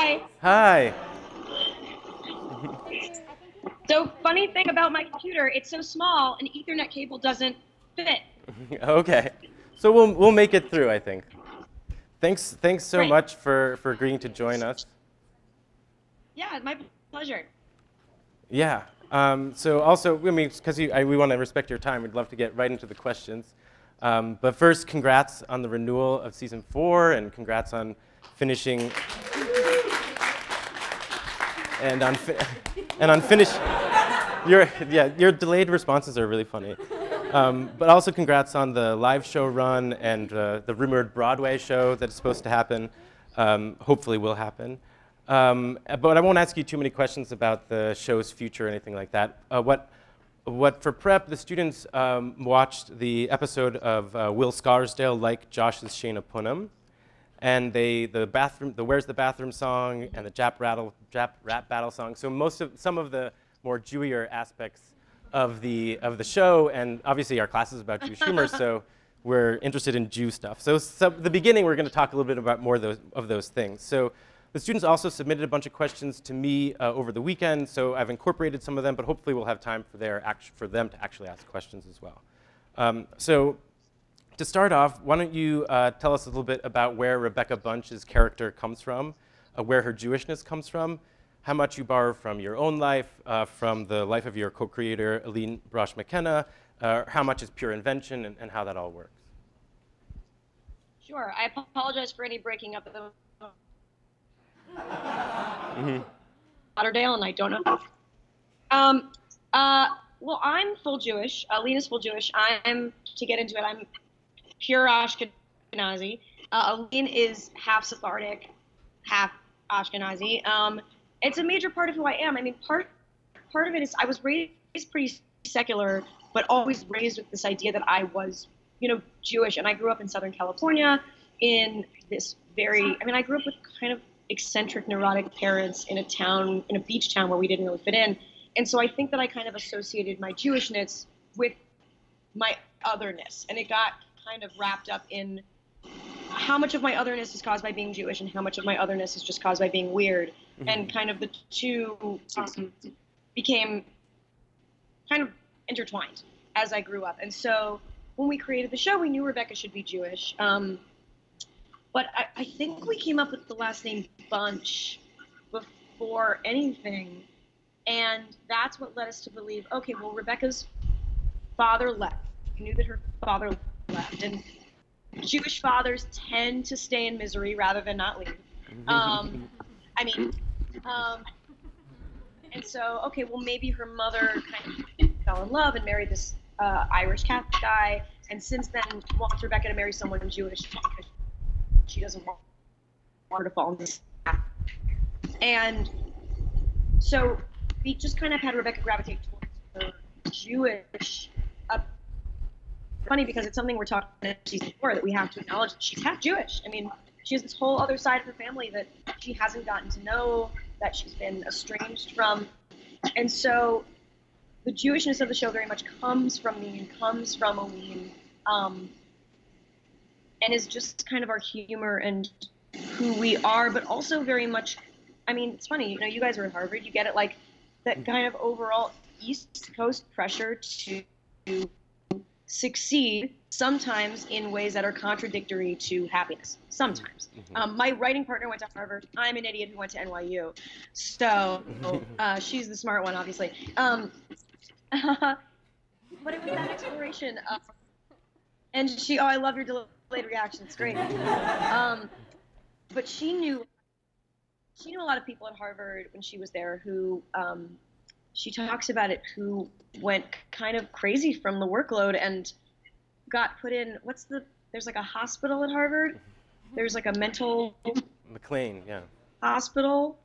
Hi. Hi. So funny thing about my computer, it's so small, an Ethernet cable doesn't fit. Okay. So we'll make it through, I think. Thanks so Great. much for agreeing to join us. Yeah, my pleasure. Yeah. So also, I mean, because we want to respect your time, we'd love to get right into the questions. But first, congrats on the renewal of season 4, and congrats on finishing and on finish. Your delayed responses are really funny. But also congrats on the live show run and the rumored Broadway show that's supposed to happen. Hopefully will happen. But I won't ask you too many questions about the show's future or anything like that. What for prep, the students watched the episode of Will Scarsdale like Josh's Shayna Punnam, and the Where's the Bathroom song and the Jap rap battle song. So some of the more Jewier aspects of the show, and obviously our class is about Jewish humor, so we're interested in Jew stuff. So the beginning, we're going to talk a little bit about more of those things. So the students also submitted a bunch of questions to me over the weekend, so I've incorporated some of them, but hopefully we'll have time for them to actually ask questions as well. So to start off, why don't you tell us a little bit about where Rebecca Bunch's character comes from, where her Jewishness comes from, how much you borrow from your own life, from the life of your co-creator, Aline Brosh McKenna, how much is pure invention, and how that all works. Sure. I apologize for any breaking up of the Lauderdale, and I don't know. Well, I'm full Jewish. Aline is full Jewish. To get into it, I'm pure Ashkenazi. Aline is half Sephardic, half Ashkenazi. It's a major part of who I am. I mean, part of it is I was raised pretty secular, but always raised with this idea that I was, Jewish. And I grew up in Southern California in this I grew up with kind of eccentric, neurotic parents in a beach town where we didn't really fit in. And so I think that I kind of associated my Jewishness with my otherness. And it got kind of wrapped up in how much of my otherness is caused by being Jewish and how much of my otherness is just caused by being weird. Mm-hmm. And kind of the two became kind of intertwined as I grew up. And so when we created the show, we knew Rebecca should be Jewish. But I think we came up with the last name Bunch before anything. And that's what led us to believe, okay, well, Rebecca's father left. We knew that her father left. And Jewish fathers tend to stay in misery rather than not leave. And so, okay, well, maybe her mother kind of fell in love and married this Irish Catholic guy. And since then, wants Rebecca to marry someone Jewish because she doesn't want her to fall in this path. And so we just kind of had Rebecca gravitate towards her Jewish. Funny because it's something we're talking about season 4 that we have to acknowledge that she's half Jewish. I mean, she has this whole other side of her family that she hasn't gotten to know, that she's been estranged from. And so the Jewishness of the show very much comes from me and comes from Aline. And is just kind of our humor and who we are, but also very much, I mean, it's funny, you guys are at Harvard, you get it, like, that kind of overall East Coast pressure to succeed, sometimes in ways that are contradictory to happiness, sometimes. Mm-hmm. My writing partner went to Harvard, I'm an idiot who went to NYU, so she's the smart one, obviously. But it was that exploration of, and I love your delayed reaction, it's great. But she knew a lot of people at Harvard when she was there who, she talks about it, who went kind of crazy from the workload and got put in, there's like a hospital at Harvard, there's like a mental McLean, yeah, hospital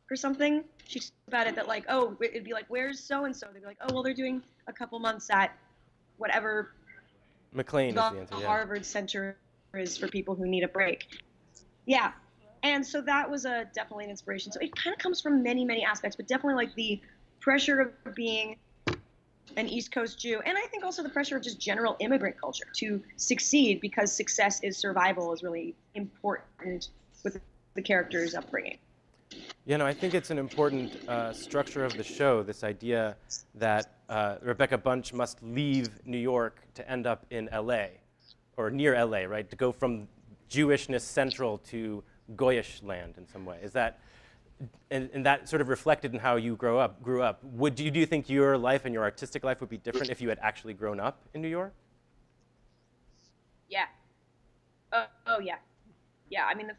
or something. She talked about it that like, oh, it'd be like, where's so-and-so? They'd be like, oh, well, they're doing a couple months at whatever McLean is the answer, yeah. Harvard Center is for people who need a break. Yeah, and so that was definitely an inspiration. So it kind of comes from many, many aspects, but definitely like the pressure of being an East Coast Jew, and I think also the pressure of just general immigrant culture to succeed, because success is survival, is really important with the character's upbringing. You know, I think it's an important structure of the show, this idea that Rebecca Bunch must leave New York to end up in LA, or near LA, right? To go from Jewishness central to Goyish land in some way. Is that, and that sort of reflected in how you grew up. Do you think your life and your artistic life would be different if you had actually grown up in New York? Yeah. Oh yeah. Yeah, I mean, the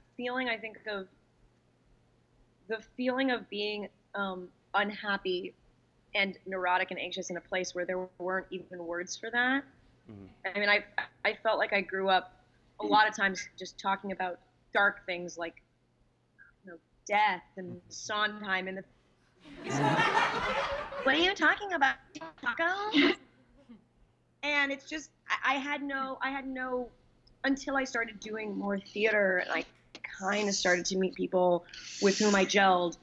feeling of being unhappy and neurotic and anxious in a place where there weren't even words for that. Mm-hmm. I mean, I felt like I grew up a lot of times just talking about dark things like, you know, death and Sondheim and the. What are you talking about, Taco? And it's just I had no until I started doing more theater and I kind of started to meet people with whom I gelled.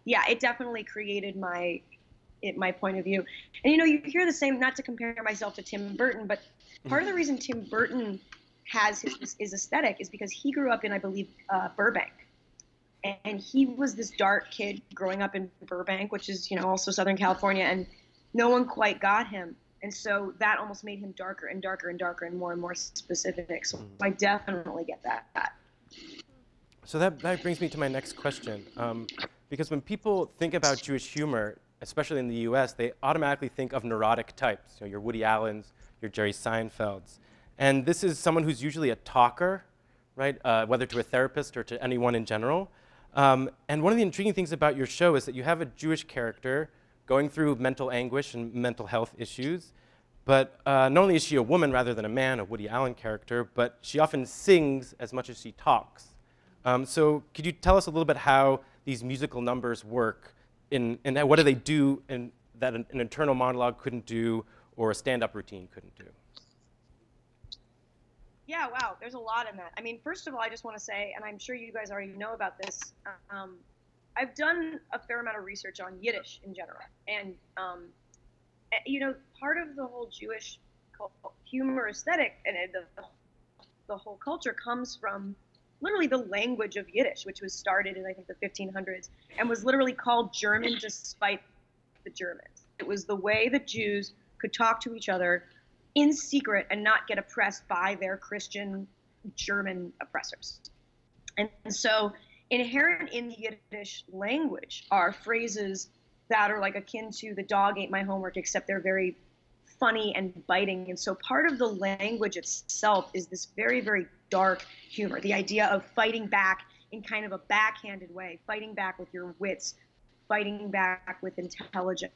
Yeah, it definitely created my point of view. And you know, you hear the same, not to compare myself to Tim Burton, but part of the reason Tim Burton has his aesthetic is because he grew up in, I believe, Burbank. And he was this dark kid growing up in Burbank, which is, you know, also Southern California, and no one quite got him. And so that almost made him darker and darker and darker and more specific. So I definitely get that. So that brings me to my next question. Because when people think about Jewish humor, especially in the US, they automatically think of neurotic types. You know, your Woody Allens, your Jerry Seinfelds. And this is someone who's usually a talker, right? Whether to a therapist or to anyone in general. And one of the intriguing things about your show is that you have a Jewish character going through mental anguish and mental health issues. But not only is she a woman rather than a man, a Woody Allen character, but she often sings as much as she talks. So could you tell us a little bit how these musical numbers work, and what do they do that an internal monologue couldn't do or a stand-up routine couldn't do? Yeah, wow, there's a lot in that. I mean, first of all, I just want to say, and I'm sure you guys already know about this, I've done a fair amount of research on Yiddish in general. And, you know, part of the whole Jewish humor aesthetic and the whole culture comes from literally the language of Yiddish, which was started in, I think, the 1500s, and was literally called German despite the Germans. It was the way that Jews could talk to each other in secret and not get oppressed by their Christian German oppressors. And so inherent in the Yiddish language are phrases that are like akin to the dog ate my homework, except they're very funny and biting. And so part of the language itself is this very, very dark humor, the idea of fighting back in kind of a backhanded way, fighting back with your wits, fighting back with intelligence.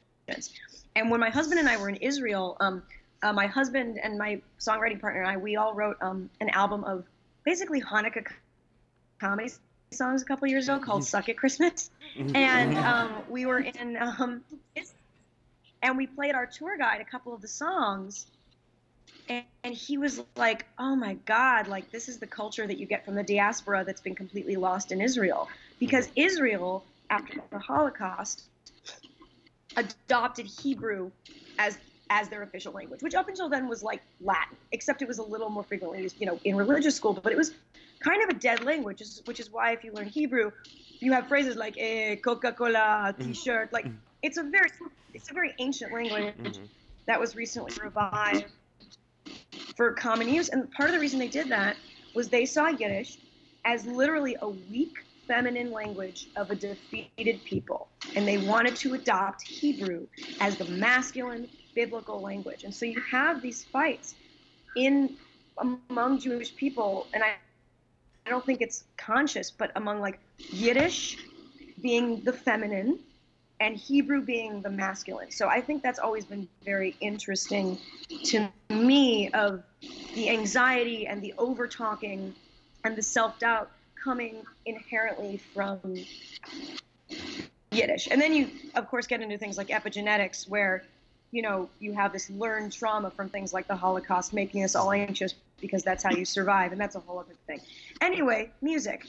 And when my husband and I were in Israel, my husband and my songwriting partner and I, we all wrote an album of basically Hanukkah comedy songs a couple years ago called Suck It Christmas. And we were in, and we played our tour guide a couple of the songs. And he was like, oh my God, like this is the culture that you get from the diaspora that's been completely lost in Israel. Because Israel, after the Holocaust, adopted Hebrew as their official language, which up until then was like Latin, except it was a little more frequently used, you know, in religious school, but it was kind of a dead language, which is why if you learn Hebrew, you have phrases like Coca-Cola, t-shirt, like it's a very ancient language that was recently revived for common use. And part of the reason they did that was they saw Yiddish as literally a weak feminine language of a defeated people. And they wanted to adopt Hebrew as the masculine biblical language. And so you have these fights among Jewish people, and I don't think it's conscious, but among like Yiddish being the feminine and Hebrew being the masculine. So I think that's always been very interesting to me, of the anxiety and the over-talking and the self-doubt coming inherently from Yiddish. And then you, of course, get into things like epigenetics where, you know, you have this learned trauma from things like the Holocaust making us all anxious because that's how you survive, and that's a whole other thing. Anyway, music.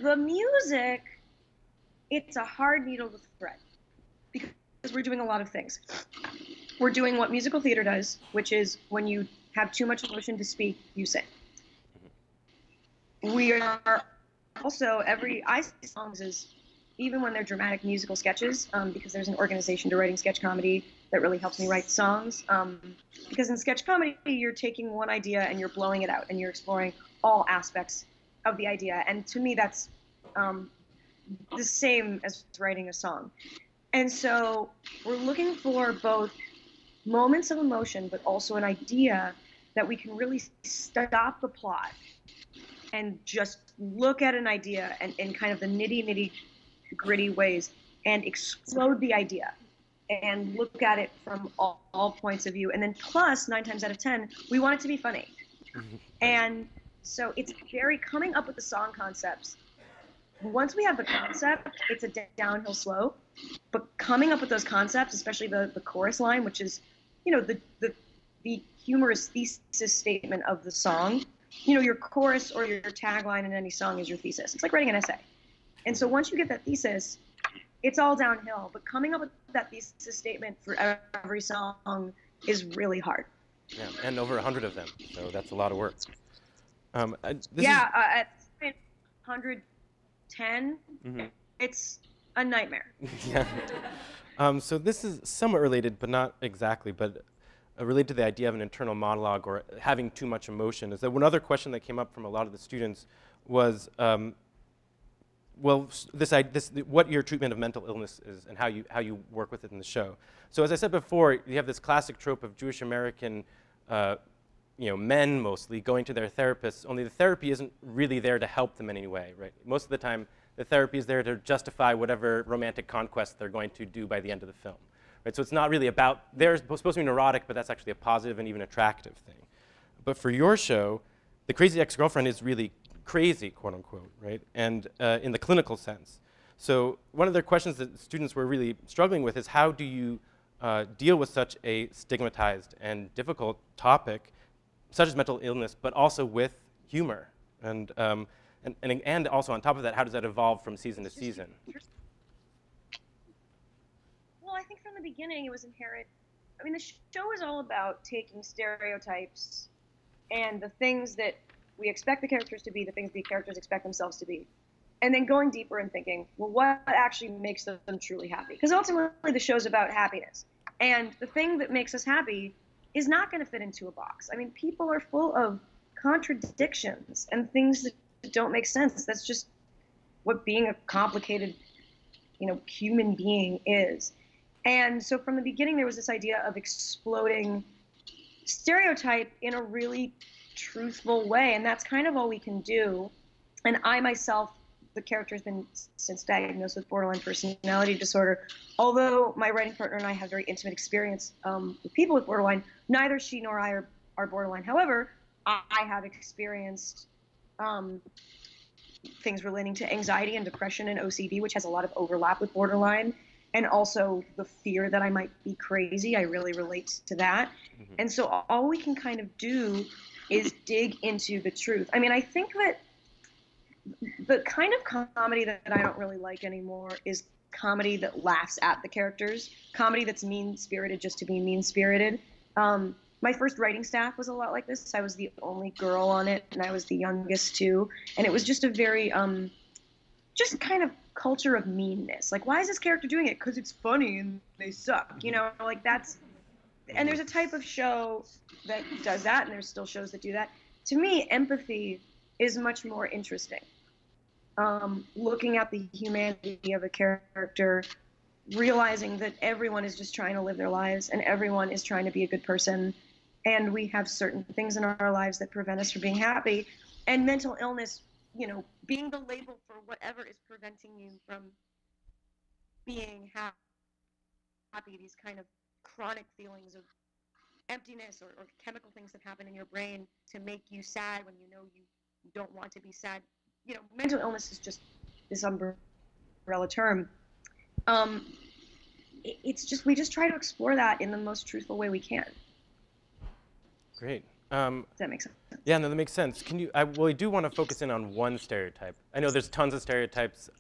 The music, it's a hard needle to thread because we're doing a lot of things. We're doing what musical theater does, which is when you have too much emotion to speak, you sing. we are also, I see songs as, even when they're dramatic musical sketches, because there's an organization to writing sketch comedy that really helps me write songs. Because in sketch comedy, you're taking one idea and you're blowing it out and you're exploring all aspects of the idea. And to me, that's the same as writing a song. And so we're looking for both moments of emotion, but also an idea that we can really stop the plot and just look at an idea and in kind of the nitty gritty ways and explode the idea and look at it from all points of view. And then plus 9 times out of 10, we want it to be funny. And so it's very coming up with the song concepts. Once we have the concept, it's a downhill slope. But coming up with those concepts, especially the chorus line, which is, you know, the humorous thesis statement of the song. You know, your chorus or your tagline in any song is your thesis. It's like writing an essay. And so once you get that thesis, it's all downhill. But coming up with that thesis statement for every song is really hard. Yeah, and over 100 of them, so that's a lot of work. At 110, it's a nightmare. Yeah. So this is somewhat related, but not exactly, but related to the idea of an internal monologue or having too much emotion. Is that one other question that came up from a lot of the students was, well, what your treatment of mental illness is and how you work with it in the show. So as I said before, you have this classic trope of Jewish American, men mostly going to their therapists. Only the therapy isn't really there to help them in any way, right? Most of the time, the therapy is there to justify whatever romantic conquest they're going to do by the end of the film, right? So it's not really about, they're supposed to be neurotic, but that's actually a positive and even attractive thing. But for your show, the crazy ex-girlfriend is really crazy, quote unquote, right? And in the clinical sense. So one of the questions that students were really struggling with is how do you deal with such a stigmatized and difficult topic, such as mental illness, but also with humor? And also on top of that, how does that evolve from season to season? Well, I think from the beginning it was inherent. I mean, the show is all about taking stereotypes and the things that we expect the characters to be, the things the characters expect themselves to be, and then going deeper and thinking, well, what actually makes them truly happy? Because ultimately the show's about happiness. And the thing that makes us happy is not going to fit into a box. I mean, people are full of contradictions and things that don't make sense. That's just what being a complicated, human being is. And so from the beginning, there was this idea of exploding stereotype in a really truthful way, and that's kind of all we can do. And I myself, the character has been since diagnosed with borderline personality disorder. Although my writing partner and I have very intimate experience with people with borderline, neither she nor I are borderline. However, I have experienced things relating to anxiety and depression and OCD, which has a lot of overlap with borderline, and also the fear that I might be crazy. I really relate to that. Mm-hmm. And so all we can kind of do is dig into the truth. I mean, I think that the kind of comedy that I don't really like anymore is comedy that laughs at the characters, comedy that's mean-spirited just to be mean-spirited. My first writing staff was a lot like this. I was the only girl on it, and I was the youngest too. And it was just a very, just kind of culture of meanness. Like, why is this character doing it? Because it's funny and they suck. Like that's, and there's a type of show that does that, and there's still shows that do that. To me, empathy is much more interesting. Looking at the humanity of a character, realizing that everyone is just trying to live their lives and everyone is trying to be a good person. And we have certain things in our lives that prevent us from being happy. And mental illness, being the label for whatever is preventing you from being happy, these kind of chronic feelings of emptiness or chemical things that happen in your brain to make you sad when you don't want to be sad. Mental illness is just this umbrella term. It's just, we just try to explore that in the most truthful way we can. Great. Does that make sense? Yeah, no, that makes sense. Well, I do want to focus in on one stereotype. I know there's tons of stereotypes,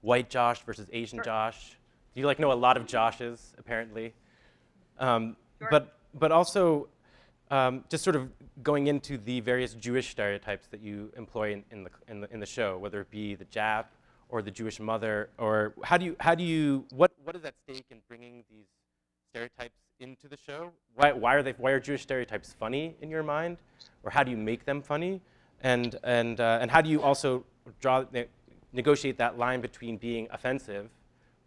white Josh versus Asian Sure. Josh. You know a lot of Joshes, apparently. Sure. But also, just sort of going into the various Jewish stereotypes that you employ in the show, whether it be the Jap or the Jewish mother, or what is at stake in bringing these stereotypes into the show? Why are Jewish stereotypes funny in your mind, or how do you make them funny, and how do you also negotiate that line between being offensive,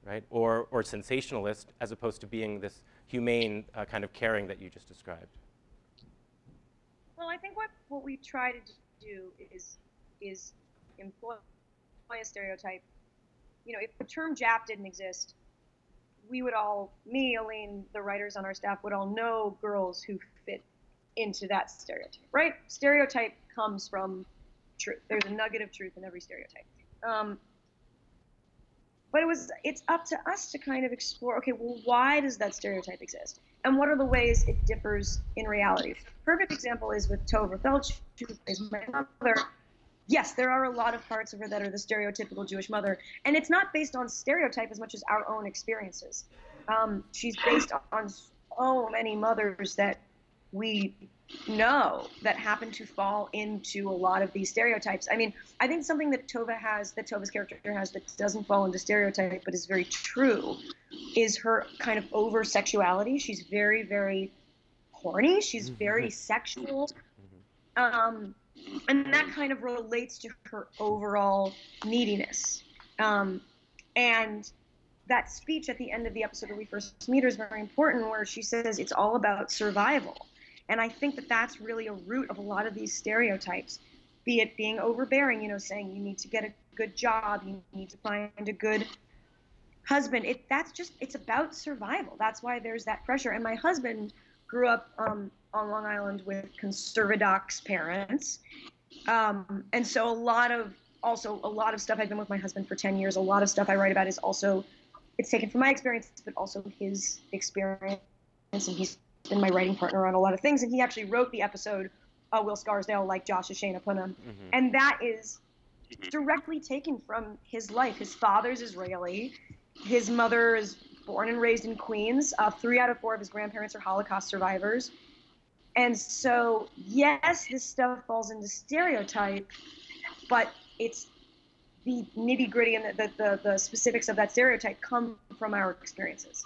right, or sensationalist, as opposed to being this humane kind of caring that you just described? Well, I think what we try to do is employ a stereotype. You know, if the term Jap didn't exist, we would all, me, Aline, the writers on our staff, would all know girls who fit into that stereotype, right? Stereotype comes from truth. There's a nugget of truth in every stereotype. But it's up to us to kind of explore, okay, well, why does that stereotype exist? And what are the ways it differs in reality? Perfect example is with Tova Felch, who plays my mother. Yes, there are a lot of parts of her that are the stereotypical Jewish mother. And it's not based on stereotype as much as our own experiences. She's based on so many mothers that we know that happen to fall into a lot of these stereotypes. I mean, I think something that Tova's character has that doesn't fall into stereotype but is very true is her kind of over-sexuality. She's very, very horny. She's very sexual. And that kind of relates to her overall neediness. And that speech at the end of the episode where we first meet her is very important, where she says it's all about survival. And I think that that's really a root of a lot of these stereotypes, be it being overbearing, you know, saying you need to get a good job, you need to find a good husband. It's about survival. That's why there's that pressure. And my husband grew up on Long Island with conservadox parents. And so a lot of stuff, I've been with my husband for 10 years. A lot of stuff I write about is also, it's taken from my experience, but also his experience. And he's been my writing partner on a lot of things. And he actually wrote the episode, Will Scarsdale Like Josh Shayna Punham. And that is directly taken from his life. His father's Israeli. His mother is born and raised in Queens. 3 out of 4 of his grandparents are Holocaust survivors. And so, yes, this stuff falls into stereotype, but it's the nitty-gritty and the specifics of that stereotype come from our experiences.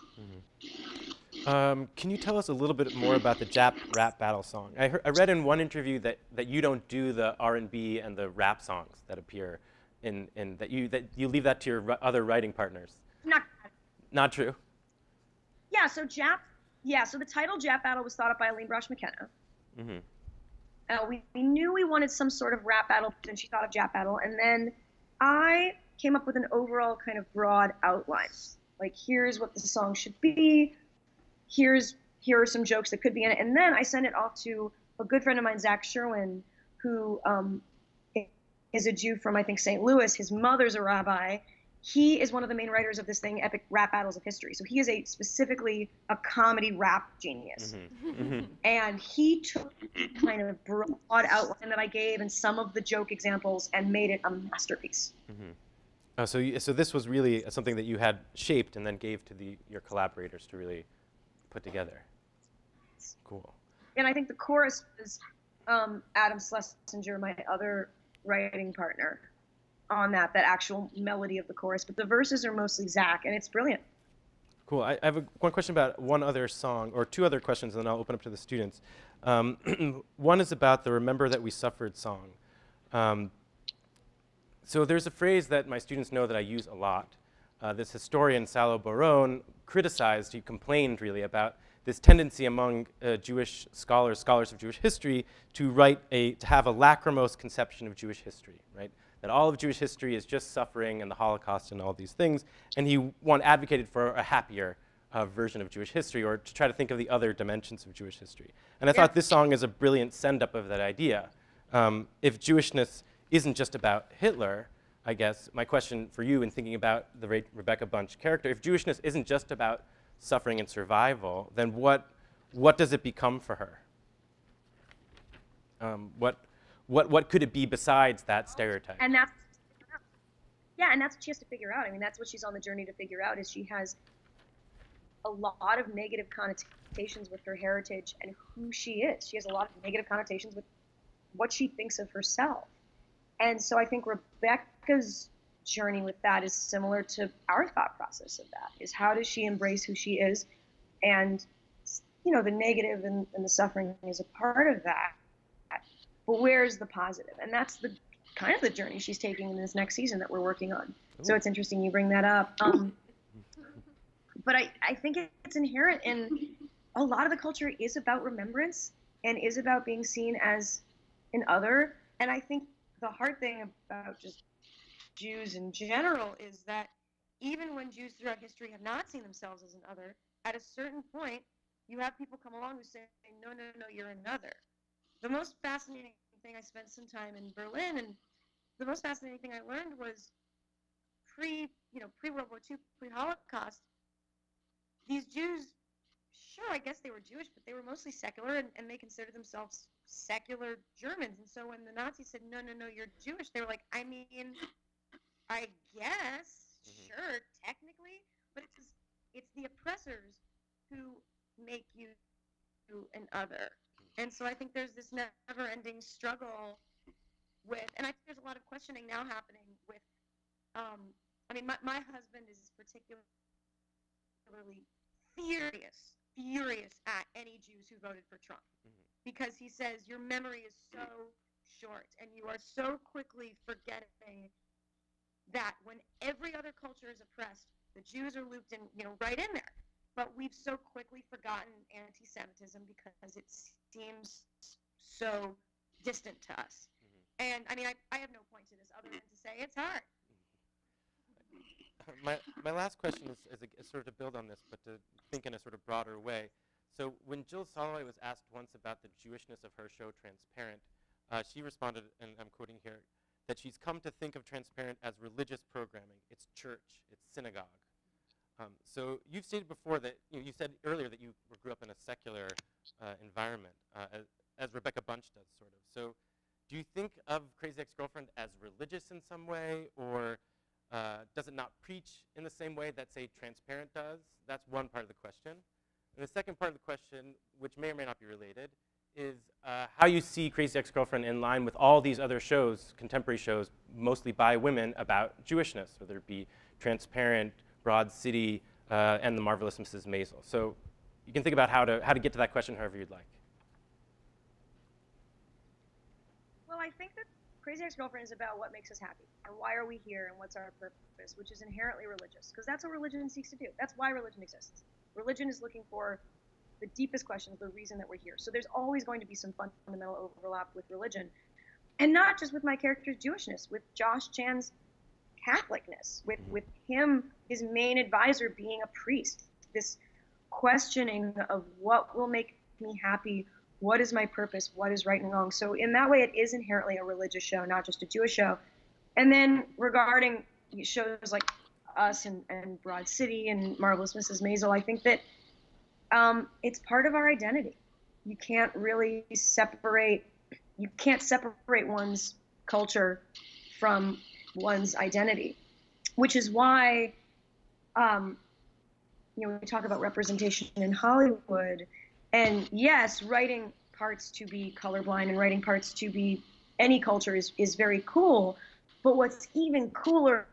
Can you tell us a little bit more about the Jap rap battle song? I read in one interview that you don't do the R&B and the rap songs that appear in that you leave that to your other writing partners. Not true. Yeah. So So the title Jap Battle was thought up by Aline Brosh McKenna. We knew we wanted some sort of rap battle, and she thought of Jap Battle, and then I came up with an overall kind of broad outline. Like, here's what the song should be. Here are some jokes that could be in it. And then I sent it off to a good friend of mine, Zach Sherwin, who is a Jew from, I think, St. Louis. His mother's a rabbi. He is one of the main writers of this thing, Epic Rap Battles of History. So he is specifically a comedy rap genius. And he took kind of broad outline that I gave and some of the joke examples and made it a masterpiece. So this was really something that you had shaped and then gave to your collaborators to really put together. Cool. And I think the chorus was Adam Schlesinger, my other writing partner, on that actual melody of the chorus. But the verses are mostly Zach, and it's brilliant. Cool. I have one question about one other song, or 2 other questions, and then I'll open up to the students. One is about the Remember That We Suffered song. So there's a phrase that my students know that I use a lot. This historian, Salo Baron, he complained really about this tendency among Jewish scholars of Jewish history, to have a lachrymose conception of Jewish history, right? That all of Jewish history is just suffering and the Holocaust and all these things, and he advocated for a happier version of Jewish history, or to try to think of the other dimensions of Jewish history. And I thought this song is a brilliant send-up of that idea. If Jewishness isn't just about Hitler, I guess my question for you in thinking about the Rebecca Bunch character, if Jewishness isn't just about suffering and survival, then what does it become for her? What could it be besides that stereotype? And that's what she has to figure out. I mean, that's what she's on the journey to figure out, is she has a lot of negative connotations connotations with her heritage and who she is. She has a lot of negative connotations with what she thinks of herself. And so I think Rebecca's journey with that is similar to our thought process of that, is how does she embrace who she is? And, you know, the negative and the suffering is a part of that. But where's the positive? And that's the kind of the journey she's taking in this next season that we're working on. Ooh. So it's interesting you bring that up. But I think it's inherent in a lot of the culture is about remembrance and is about being seen as an other. And I think the hard thing about just Jews in general is that even when Jews throughout history have not seen themselves as an other, at a certain point, you have people come along who say, no, no, no, you're another. The most fascinating thing, I spent some time in Berlin, and the most fascinating thing I learned was pre-World War II, pre-Holocaust, these Jews, sure, I guess they were Jewish, but they were mostly secular, and they considered themselves secular Germans. And so when the Nazis said, no, no, no, you're Jewish, they were like, I mean, I guess, sure, technically, but it's the oppressors who make you an other. And so I think there's this never-ending struggle with, and I think there's a lot of questioning now happening with, I mean, my husband is particularly furious at any Jews who voted for Trump, because he says your memory is so short and you are so quickly forgetting that when every other culture is oppressed, the Jews are looped in, right in there. But we've so quickly forgotten anti-Semitism because it seems so distant to us. And I mean, I have no point to this other than to say it's hard. My last question is sort of to build on this, but to think in a sort of broader way. So when Jill Soloway was asked once about the Jewishness of her show Transparent, she responded, and I'm quoting here, that she's come to think of Transparent as religious programming. It's church, it's synagogue. So you've stated before that, you said earlier that you grew up in a secular environment, as Rebecca Bunch does, sort of. So do you think of Crazy Ex-Girlfriend as religious in some way, or does it not preach in the same way that, say, Transparent does? That's one part of the question. And the second part of the question, which may or may not be related, is how you see Crazy Ex-Girlfriend in line with all these other shows, contemporary shows, mostly by women, about Jewishness, whether it be Transparent, Broad City, and The Marvelous Mrs. Maisel. So you can think about how to get to that question however you'd like. Well, I think that Crazy Ex-Girlfriend is about what makes us happy, and why are we here, and what's our purpose, which is inherently religious, because that's what religion seeks to do. That's why religion exists. Religion is looking for the deepest questions, the reason that we're here. So there's always going to be some fundamental overlap with religion, and not just with my character's Jewishness, with Josh Chan's Catholicness, with him, his main advisor being a priest, this questioning of what will make me happy, what is my purpose, what is right and wrong. So in that way, it is inherently a religious show, not just a Jewish show. And then regarding shows like Us and Broad City and Marvelous Mrs. Maisel, I think that it's part of our identity. You can't really separate one's culture from one's identity, which is why, we talk about representation in Hollywood, and yes, writing parts to be colorblind and writing parts to be any culture is very cool, but what's even cooler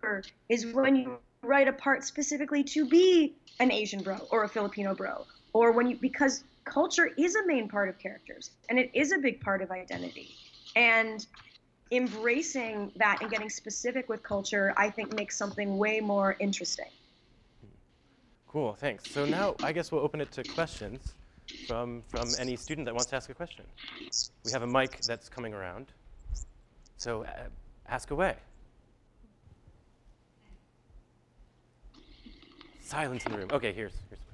is when you write a part specifically to be an Asian bro or a Filipino bro, or because culture is a main part of characters, and it is a big part of identity, and embracing that and getting specific with culture, I think, makes something way more interesting. Cool, thanks. So now I guess we'll open it to questions from any student that wants to ask a question. We have a mic that's coming around, so ask away. Silence in the room. Okay, here's the question.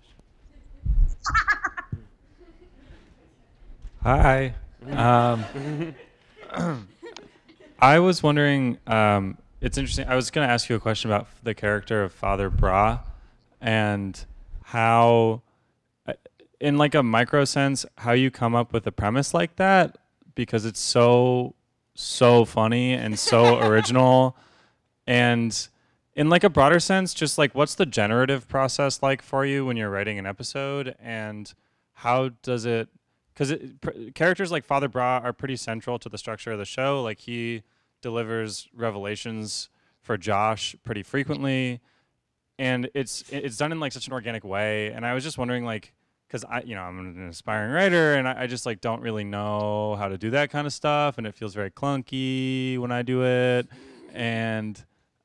Hi. I was wondering, it's interesting, I was going to ask you a question about the character of Father Bra and how, in like a micro sense, how you come up with a premise like that, because it's so funny and so original. And in like a broader sense, just like what's the generative process like for you when you're writing an episode, and how does it, because characters like Father Bra are pretty central to the structure of the show. Like he delivers revelations for Josh pretty frequently, and it's done in like such an organic way. And I was just wondering, like, because I'm an aspiring writer, and I just like don't really know how to do that kind of stuff, and it feels very clunky when I do it. And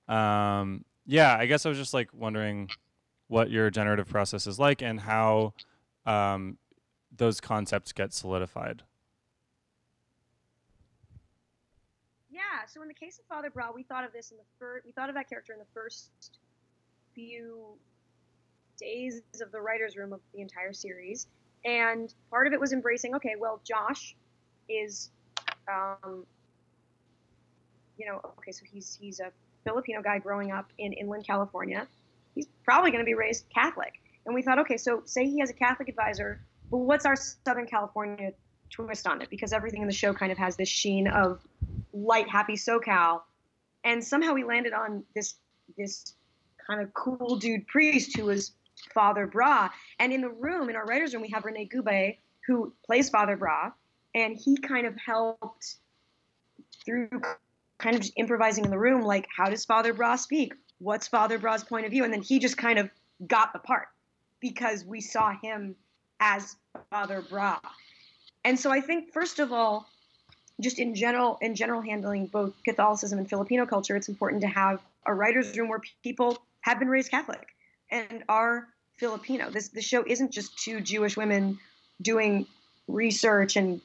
yeah, I guess I was just like wondering what your generative process is like and how those concepts get solidified. Yeah. So in the case of Father Bra, we thought of this we thought of that character in the first few days of the writer's room of the entire series. And part of it was embracing, okay, well, Josh is, okay, so he's a Filipino guy growing up in inland California. He's probably going to be raised Catholic. And we thought, okay, so say he has a Catholic advisor, but what's our Southern California twist on it? Because everything in the show kind of has this sheen of light, happy SoCal. And somehow we landed on this kind of cool dude priest who was Father Bra. And in the room, in our writer's room, we have Rene Gube, who plays Father Bra. And he kind of helped through kind of just improvising in the room, like, how does Father Bra speak? What's Father Bra's point of view? And then he just kind of got the part because we saw him as Father Bra. And so I think, first of all, just in general handling both Catholicism and Filipino culture, it's important to have a writer's room where people have been raised Catholic and are Filipino. The show isn't just two Jewish women doing research and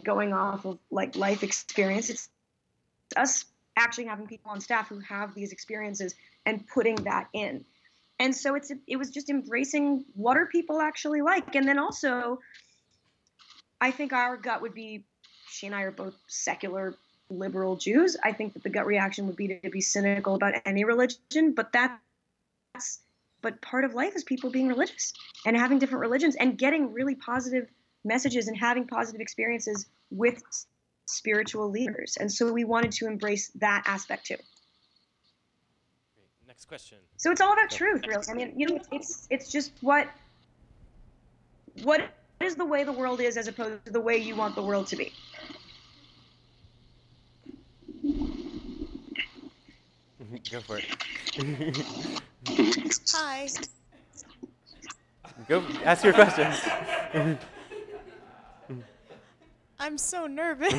going off of like life experience. It's us actually having people on staff who have these experiences and putting that in. And so it was just embracing what are people actually like. And then also, I think our gut would be, she and I are both secular liberal Jews. I think that the gut reaction would be to be cynical about any religion, but but part of life is people being religious and having different religions and getting really positive messages and having positive experiences with spiritual leaders. And so we wanted to embrace that aspect too. Great. Next question. So it's all about truth, really. I mean, it's just what is the way the world is as opposed to the way you want the world to be. Go for it. Hi. Go ask your question. I'm so nervous.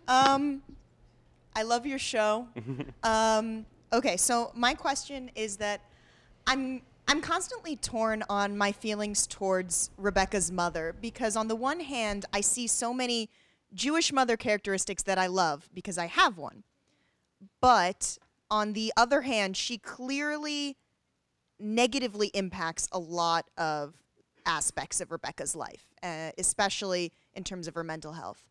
I love your show. Okay, so my question is that I'm constantly torn on my feelings towards Rebecca's mother because on the one hand, I see so many Jewish mother characteristics that I love because I have one. But on the other hand, she clearly negatively impacts a lot of aspects of Rebecca's life, especially in terms of her mental health.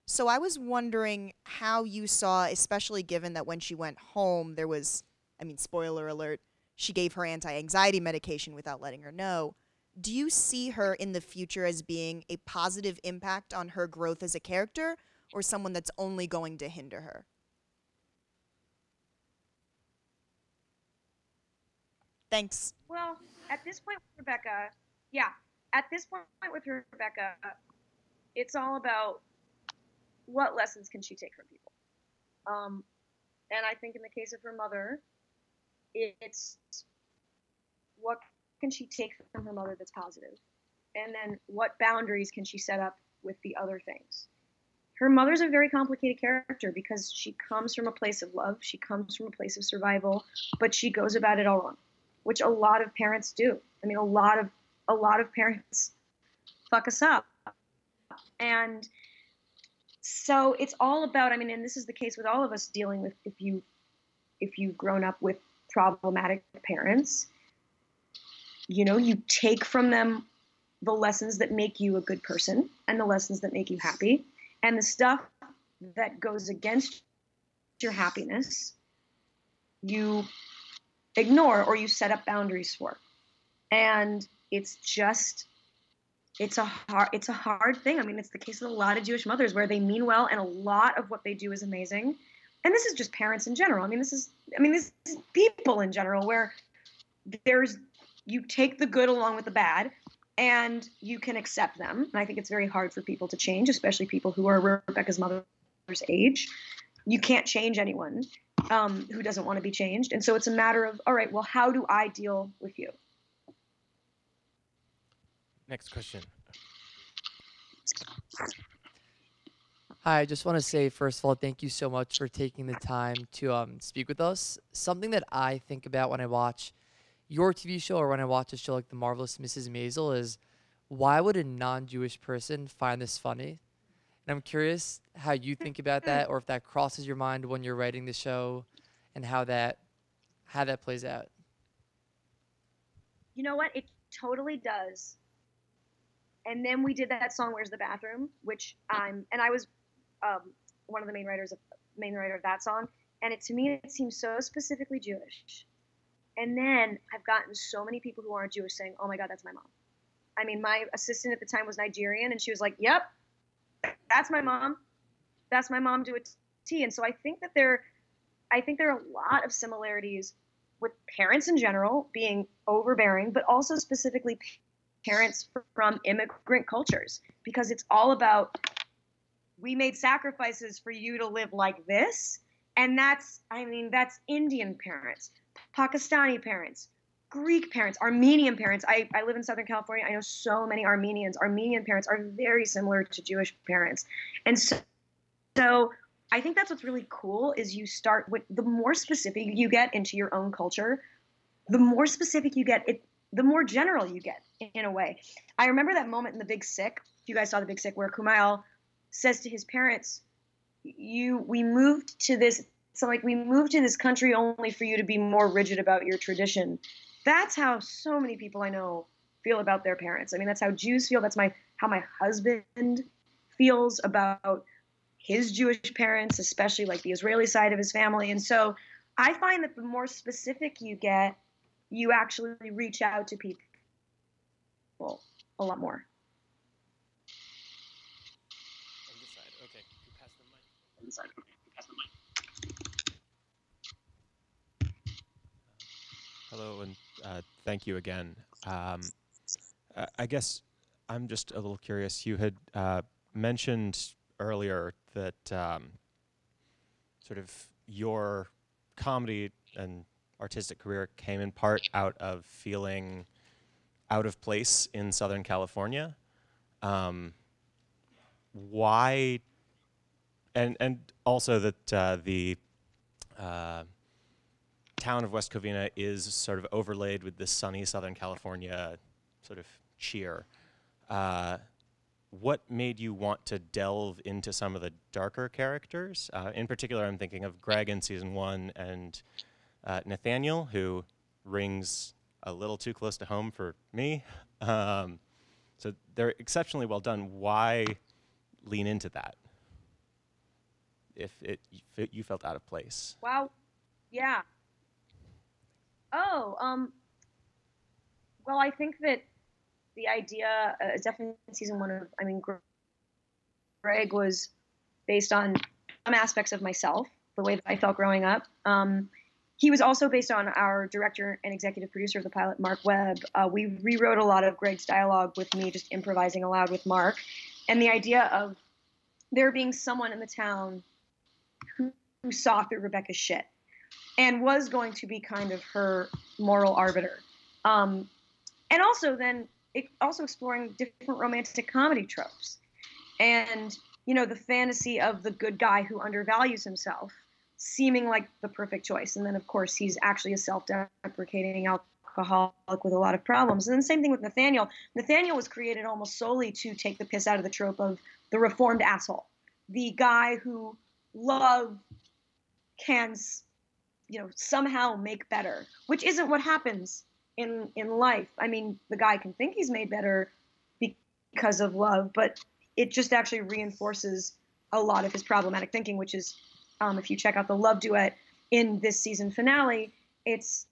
So I was wondering how you saw, especially given that when she went home, there was, I mean, spoiler alert, she gave her anti-anxiety medication without letting her know. Do you see her in the future as being a positive impact on her growth as a character or someone that's only going to hinder her? Thanks. Well, at this point with Rebecca, it's all about what lessons can she take from people. And I think in the case of her mother, it's what can she take from her mother that's positive? And then what boundaries can she set up with the other things? Her mother's a very complicated character because she comes from a place of love. She comes from a place of survival, but she goes about it all wrong, which a lot of parents do. I mean, a lot of parents fuck us up. And so it's all about, I mean, and this is the case with all of us dealing with, if you've grown up with problematic parents, you take from them the lessons that make you a good person and the lessons that make you happy, and the stuff that goes against your happiness, you ignore or you set up boundaries for. And it's a hard thing. I mean, it's the case of a lot of Jewish mothers where they mean well and a lot of what they do is amazing. And this is just parents in general. I mean, this is people in general where you take the good along with the bad and you can accept them. And I think it's very hard for people to change, especially people who are Rebecca's mother's age. You can't change anyone who doesn't want to be changed. And so it's a matter of, all right, well, how do I deal with you? Next question. Hi, I just want to say, first of all, thank you so much for taking the time to speak with us. Something that I think about when I watch your TV show or when I watch a show like The Marvelous Mrs. Maisel is, why would a non-Jewish person find this funny? And I'm curious how you think about that, or if that crosses your mind when you're writing the show, and how that plays out. You know what? It totally does. And then we did that song, Where's the Bathroom, which I was one of the main writer of that song. And to me, it seems so specifically Jewish. And then I've gotten so many people who aren't Jewish saying, oh my God, that's my mom. I mean, my assistant at the time was Nigerian, and she was like, yep, that's my mom. That's my mom to a T. And so I think there are a lot of similarities with parents in general being overbearing, but also specifically parents from immigrant cultures, because it's all about, we made sacrifices for you to live like this. And that's Indian parents, Pakistani parents, Greek parents, Armenian parents. I live in Southern California. I know so many Armenians. Armenian parents are very similar to Jewish parents. And so I think that's what's really cool is you start with, the more specific you get into your own culture, the more specific you get, the more general you get in a way. I remember that moment in The Big Sick, if you guys saw The Big Sick, where Kumail says to his parents, we moved to this country only for you to be more rigid about your tradition. That's how so many people I know feel about their parents. I mean, that's how Jews feel. That's how my husband feels about his Jewish parents, especially like the Israeli side of his family. And so I find that the more specific you get, you actually reach out to people a lot more. On this side. Okay. You pass the mic. On this side. Okay. You pass the mic. Hello, and thank you again. I guess I'm just a little curious. You had mentioned earlier that sort of your comedy and artistic career came in part out of feeling out of place in Southern California. Why? And also that the town of West Covina is sort of overlaid with this sunny Southern California sort of cheer. What made you want to delve into some of the darker characters? In particular, I'm thinking of Greg in season 1 and Nathaniel, who rings a little too close to home for me. So they're exceptionally well done. Why lean into that if you felt out of place? Wow. Yeah. Oh, well, I think that the idea, definitely in season 1 of, Greg was based on some aspects of myself, the way that I felt growing up. He was also based on our director and executive producer of the pilot, Mark Webb. We rewrote a lot of Greg's dialogue with me just improvising aloud with Mark. And the idea of there being someone in the town who saw through Rebecca's shit and was going to be kind of her moral arbiter. And also then also exploring different romantic comedy tropes. And, the fantasy of the good guy who undervalues himself seeming like the perfect choice. And then, of course, he's actually a self-deprecating alcoholic with a lot of problems. And then same thing with Nathaniel. Nathaniel was created almost solely to take the piss out of the trope of the reformed asshole. The guy who love can, somehow make better, which isn't what happens in life. I mean, the guy can think he's made better because of love, but it just actually reinforces a lot of his problematic thinking, which is, if you check out the love duet in this season finale, it's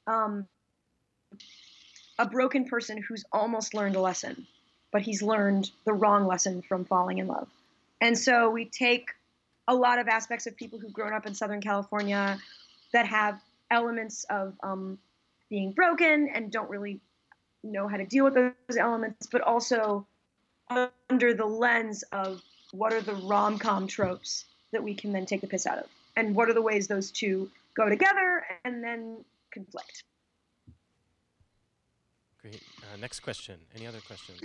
a broken person who's almost learned a lesson, but he's learned the wrong lesson from falling in love. And so we take a lot of aspects of people who've grown up in Southern California that have elements of being broken and don't really know how to deal with those elements, but also under the lens of what are the rom-com tropes that we can then take the piss out of, and what are the ways those two go together and then conflict. Great. Next question. Any other questions?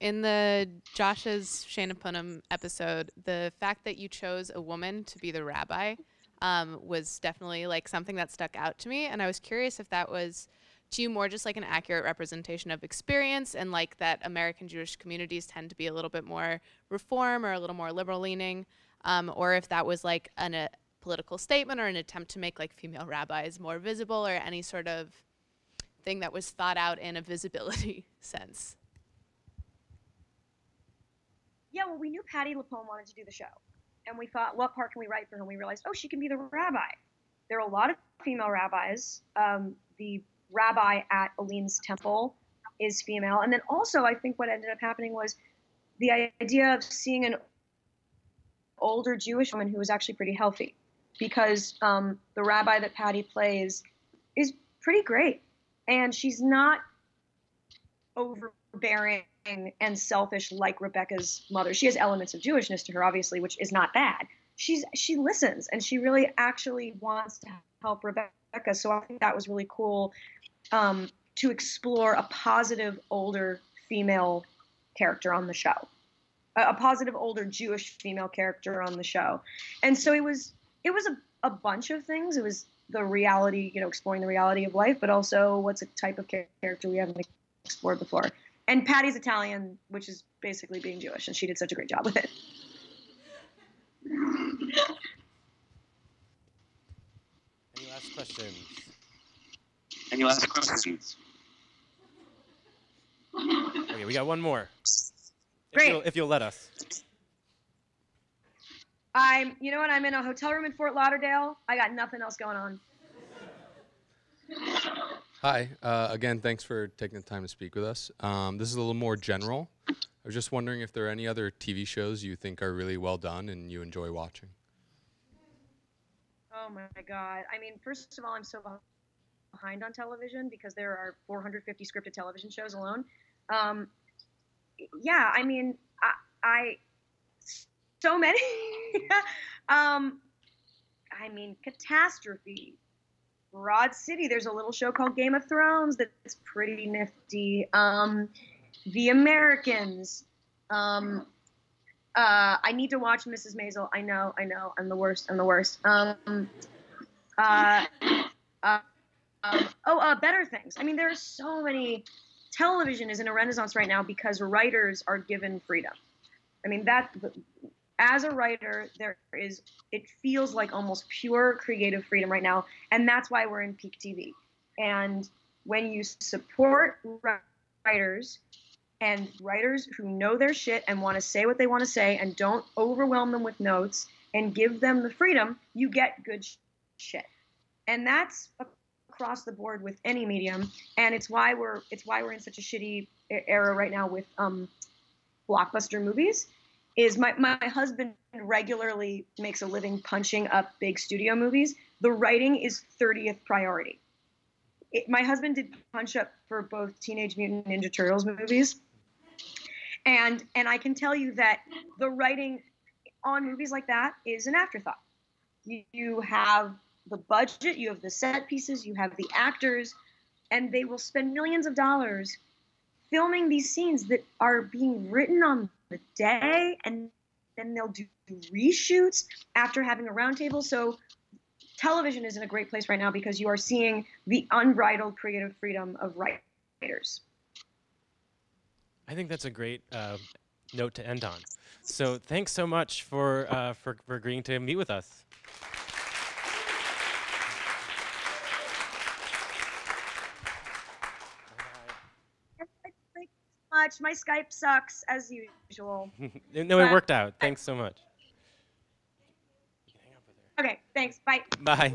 In the Josh's Shana Punim episode, the fact that you chose a woman to be the rabbi was definitely like something that stuck out to me. And I was curious if that was to you more just like an accurate representation of experience, and like that American Jewish communities tend to be a little bit more reform or a little more liberal leaning, or if that was like a political statement or an attempt to make like female rabbis more visible, or any sort of thing that was thought out in a visibility sense. Yeah, well, we knew Patti LuPone wanted to do the show. And we thought, what part can we write for her? And we realized, oh, she can be the rabbi. There are a lot of female rabbis. The rabbi at Aline's temple is female. And then also, I think what ended up happening was the idea of seeing an older Jewish woman who was actually pretty healthy. Because the rabbi that Patti plays is pretty great. And she's not overbearing and selfish like Rebecca's mother. She has elements of Jewishness to her, obviously, which is not bad. She listens, and she really actually wants to help Rebecca. So I think that was really cool to explore a positive older female character on the show, a positive older Jewish female character on the show. And so it was a bunch of things. It was the reality, exploring the reality of life, but also what's a type of character we haven't explored before. And Patty's Italian, which is basically being Jewish, and she did such a great job with it. Any last questions? Any last questions? Okay, we got one more. Great. If you'll let us. I'm in a hotel room in Fort Lauderdale. I got nothing else going on. Hi. Again, thanks for taking the time to speak with us. This is a little more general. I was just wondering if there are any other TV shows you think are really well done and you enjoy watching. Oh my God. I mean, first of all, I'm so behind on television because there are 450 scripted television shows alone. Yeah, I mean, I so many. I mean, Catastrophe. Broad City, there's a little show called Game of Thrones that's pretty nifty. The Americans. I need to watch Mrs. Maisel. I know, I'm the worst. Better Things. I mean, there are so many. Television is in a renaissance right now because writers are given freedom. I mean, as a writer, it feels like almost pure creative freedom right now, and that's why we're in peak TV. And when you support writers, and writers who know their shit and want to say what they want to say and don't overwhelm them with notes and give them the freedom, you get good shit. And that's across the board with any medium, and it's why we're in such a shitty era right now with blockbuster movies. Is my husband regularly makes a living punching up big studio movies. The writing is 30th priority. My husband did punch up for both Teenage Mutant Ninja Turtles movies. And I can tell you that the writing on movies like that is an afterthought. You have the budget, you have the set pieces, you have the actors, and they will spend millions of dollars filming these scenes that are being written on the day, and then they'll do reshoots after having a roundtable. So television is in a great place right now because you are seeing the unbridled creative freedom of writers. I think that's a great note to end on. So thanks so much for agreeing to meet with us. Much. My Skype sucks as usual. No, it worked out. Thanks so much. Okay, thanks. Bye. Bye.